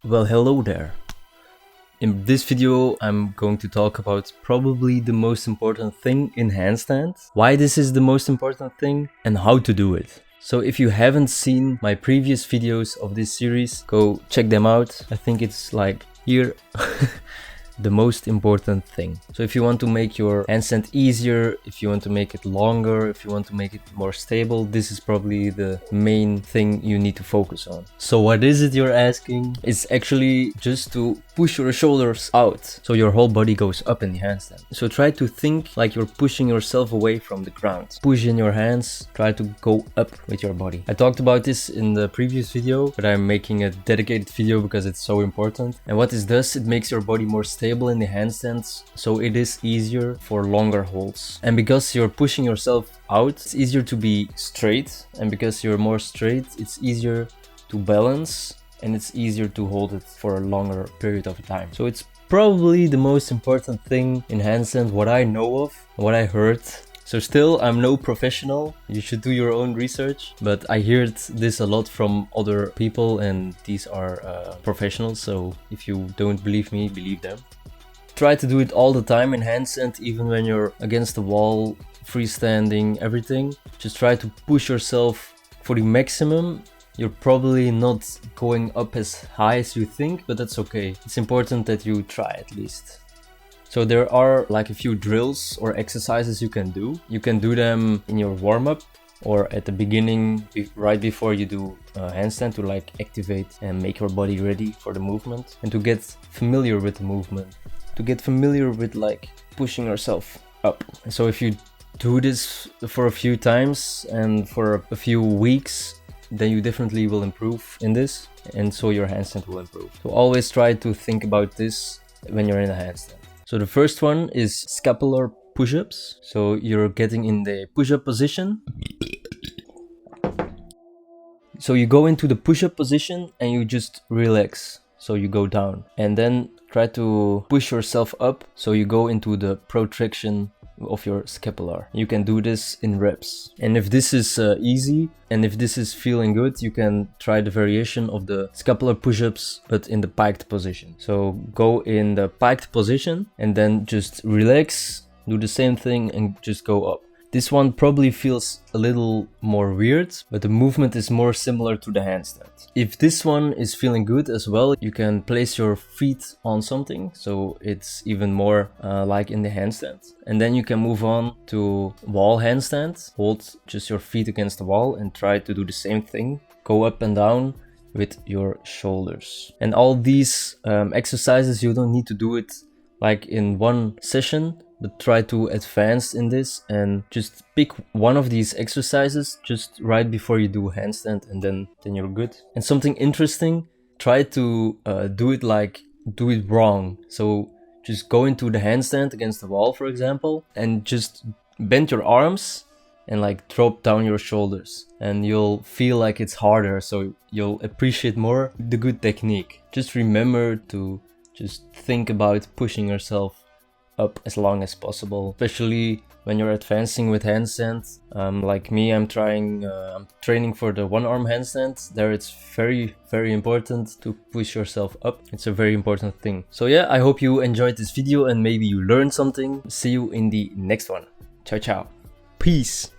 Well, hello there. In this video, I'm going to talk about probably the most important thing in handstand, why this is the most important thing, and how to do it. So if you haven't seen my previous videos of this series, go check them out. I think it's like here. The most important thing. So if you want to make your handstand easier, if you want to make it longer, if you want to make it more stable, this is probably the main thing you need to focus on. So what is it you're asking? It's actually just to push your shoulders out so your whole body goes up in the handstand. So try to think like you're pushing yourself away from the ground. Push in your hands, try to go up with your body. I talked about this in the previous video, but I'm making a dedicated video because it's so important. And what this does, it makes your body more stable in the handstands, so it is easier for longer holds. And because you're pushing yourself out, it's easier to be straight, and because you're more straight, it's easier to balance and it's easier to hold it for a longer period of time. So it's probably the most important thing in handstand, what I know of, what I heard. So still, I'm no professional, you should do your own research, but I heard this a lot from other people and these are professionals, so if you don't believe me, believe them. Try to do it all the time in handstand, even when you're against the wall, freestanding, everything. Just try to push yourself for the maximum. You're probably not going up as high as you think, but that's okay. It's important that you try at least. So there are like a few drills or exercises you can do. You can do them in your warm-up or at the beginning, right before you do handstand, to like activate and make your body ready for the movement and to get familiar with the movement, to get familiar with like pushing yourself up. So if you do this for a few times and for a few weeks, then you definitely will improve in this, and so your handstand will improve. So always try to think about this when you're in a handstand. So the first one is scapular push-ups. So you're getting in the push-up position. So you go into the push-up position and you just relax. So you go down and then try to push yourself up. So you go into the protraction of your scapular. You can do this in reps. And if this is easy and if this is feeling good, you can try the variation of the scapular push-ups but in the piked position. So go in the piked position and then just relax, do the same thing and just go up. This one probably feels a little more weird, but the movement is more similar to the handstand. If this one is feeling good as well, you can place your feet on something, so it's even more like in the handstand. And then you can move on to wall handstand. Hold just your feet against the wall and try to do the same thing. Go up and down with your shoulders. And all these exercises, you don't need to do it like in one session, but try to advance in this and just pick one of these exercises just right before you do handstand, and then you're good. And something interesting, try to do it wrong. So just go into the handstand against the wall, for example, and just bend your arms and like drop down your shoulders, and you'll feel like it's harder, so you'll appreciate more the good technique. Just remember to just think about pushing yourself up as long as possible, especially when you're advancing with handstand. Like me, I'm training for the one arm handstand. There it's very important to push yourself up. It's a very important thing. So yeah, I hope you enjoyed this video and maybe you learned something. See you in the next one. Ciao ciao. Peace.